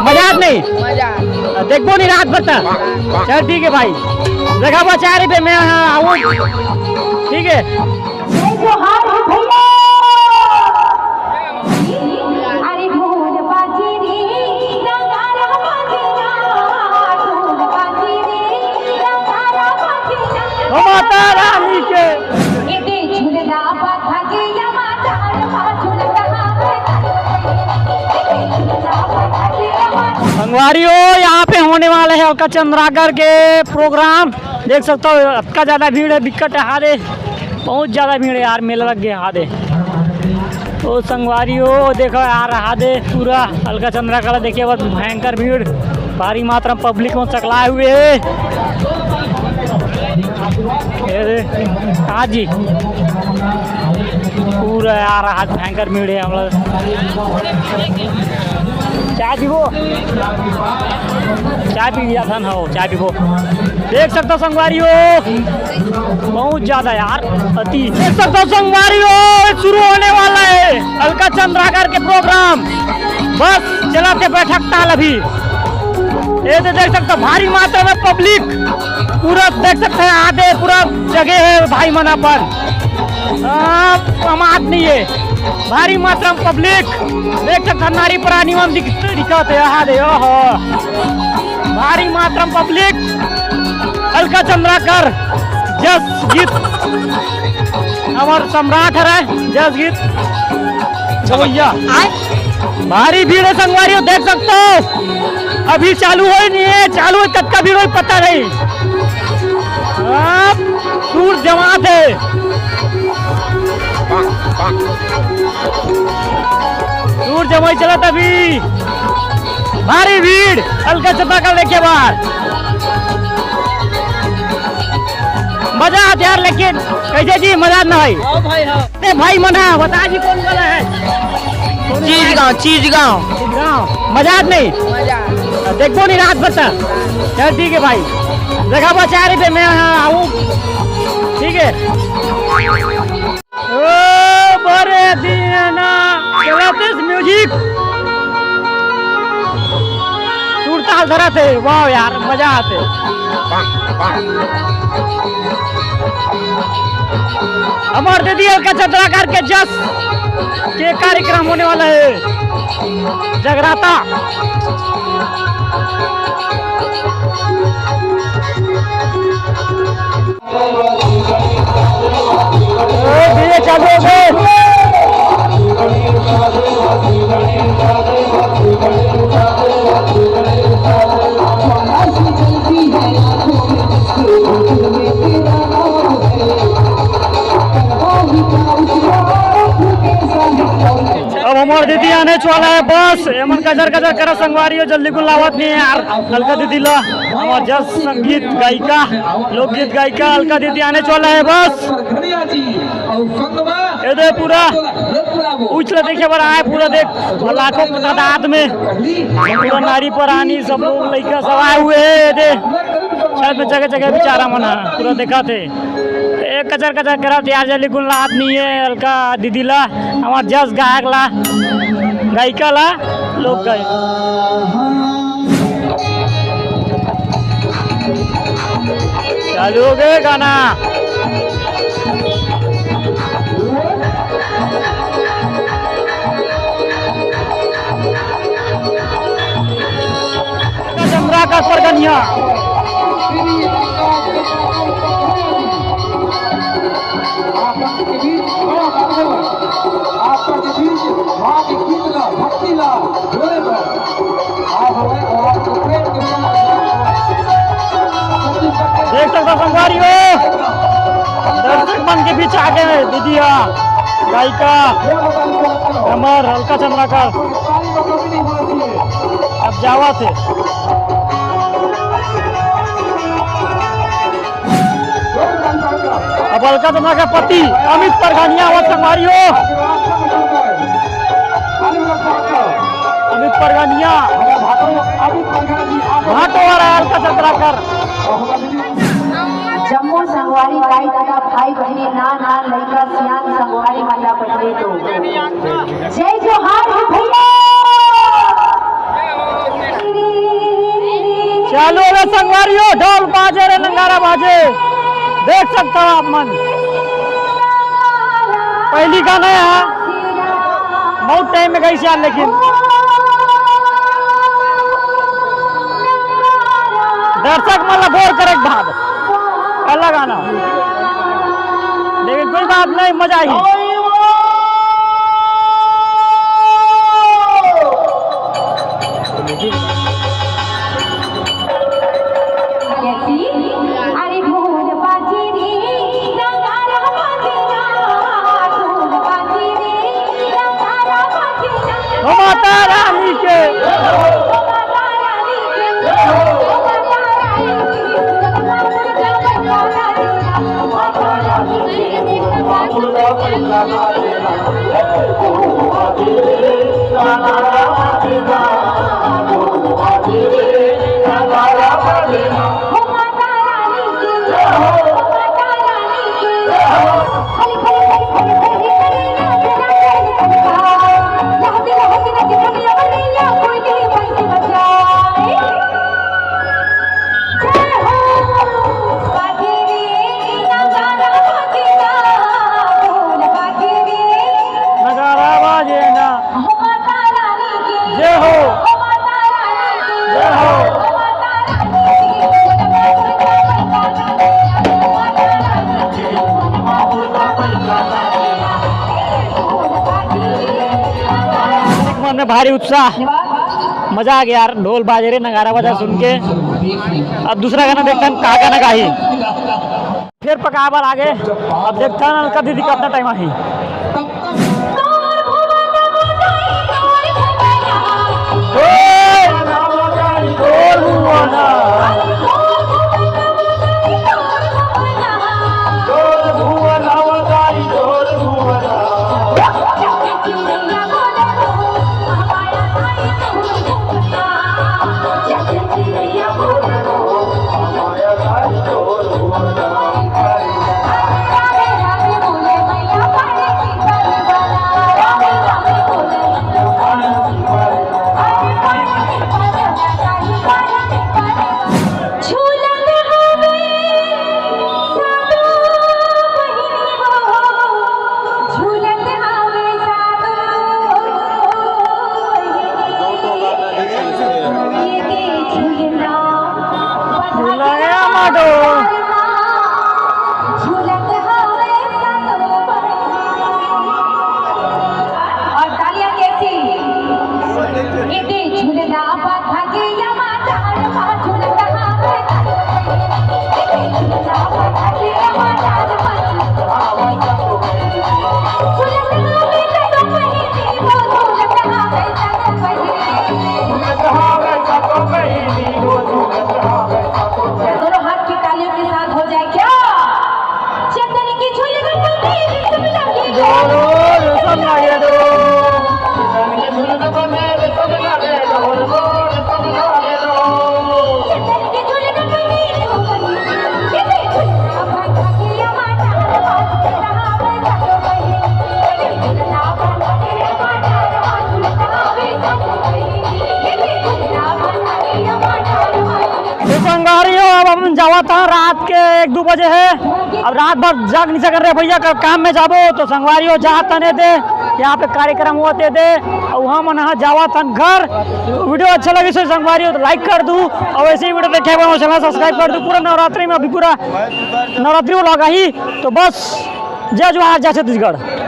मजाक नहीं मजाक देखो नहीं रात भर तक। चल ठीक है भाई, जगह बचा रही पे मैं आऊँ, ठीक है। माता रानी के संगवारियों, यहाँ पे होने वाले है अलका चंद्राकर के प्रोग्राम। देख सकते हो इतना ज़्यादा भीड़ है, बिकट है हादे, बहुत ज़्यादा भीड़ है यार, मेला लग गया हादे। तो संगवारियों देखो यार हादे पूरा अलका चंद्राकर देखिए, बस भयंकर भीड़, भारी मात्रा में पब्लिक में चकलाए हुए है। हाँ जी, पूरा यार आज भयंकर भीड़ है। हम लोग चाय पीबो, चाय पी लिया था ना, हो चाय पीबो। देख सकते हो संगवारियों बहुत ज़्यादा यार अति। देख सकते हो संगवारियों शुरू होने वाला है अलका चंद्राकर के प्रोग्राम, बस चलाते बैठक ताल अभी। ये तो देख सकते हो भारी मात्रा में पब्लिक, पूरा देख सकते हैं आधे पूरा जगह है भाई मना पर, समात नहीं है, भारी मात्रा में पब्लिक। देख सकते हैं नारी प्राणी दिखाते हैं, भारी मात्रा में पब्लिक। अलका चंद्राकर जस गीत हमारे सम्राट है, जस गीत भैया भारी भीड़ है संगवारियों, देख सकते हो अभी चालू हो ही नहीं है, चालू है कब का भीड़ हो पता नहीं, दूर जमात है। दूर जमाई चला तभी भारी भीड़ अलका चंद्राकर लेके बाहर, मजा आता यार। लेकिन कैसे जी मजा ना भाई? भाई भाई मना बता जी कौन वाला है? चीजगांव मजाक नहीं देखो नहीं रात भर तक। चल ठीक है भाई, जगह बचा रही पे मैं आऊँ, ठीक है। ओ बड़े दीना चलाते म्यूजिक सुरताल धरा थे, वाह यार मजा आते। हमारे दीदी अलका चंद्राकर के जस के कार्यक्रम होने वाला है जगराता। चालू हो गए अब हमारे दीदी आने वाला है, बस एमन कजर कजर करा संगवारियों, जल्दी को लावत नहीं है यार। अलका दीदी ला हमारे जस संगीत गायिका लोकगीत गायिका अलका दीदी आने वाला है, बस ये दे पूरा उछला देखे बड़ा है, पूरा देख लाखों की तादाद में पूरा नारी प्राणी सब लोग लड़का सब आए हुए है। दे शायद में जगह जगह बेचारा मना पूरा देखा थे, एक कचर कचर करा यार, जल्दी गुन लात नहीं है अलका दीदी ला हमार जस गायक ला गायिका ला लोग गाय। चालू हो गए गाना, चंद्राकर परगनिया देख सकते संगवारियों, दर्शक मन के बीच आ गए दीदिया गायिका हमार अलका चंद्राकर। अब जावा थे अब अलका चंद्राकर पति अमित परगनिया और संगवारियों, अमित परगनिया भाटो आ रहा है अलका चंद्राकर। जम्मू संगवारी गाई तथा भाई बहनी ना लड़का सियान संगवारी माता पटरी तो जय जोहार भैया। चालू है संगवारियों, ढोल बाजे रे नगारा बाजे, देख सकते हो आप मन। पहली गाना है बहुत टाइम में गई यार, लेकिन दर्शक मतलब गौर करे भाग पहला गाना, लेकिन कोई बात नहीं, मजा आई। माता रानी के में भारी उत्साह, मजा आ गया यार, ढोल बाजे रे नगारा बजा सुन के। अब दूसरा गाना देखते हैं, कहा गाना गाही फिर पकावल आगे। अब देखते हैं अलका दीदी का अपना टाइम आई। अब हम जावा था रात के 1-2 बजे है। अब रात भर जाग नहीं कर रहे भैया, काम में जाबो तो संगवारियों जा तने दे, यहाँ पे कार्यक्रम होते दे और वहाँ मन जावा तन घर। वीडियो अच्छा लगे सो संगवारियों तो लाइक कर दूँ, और ऐसे ही वीडियो देखे चैनल सब्सक्राइब कर दूँ। पूरा नवरात्रि में अभी पूरा नवरात्रि लगा ही, तो बस जय जवाहर जय छत्तीसगढ़।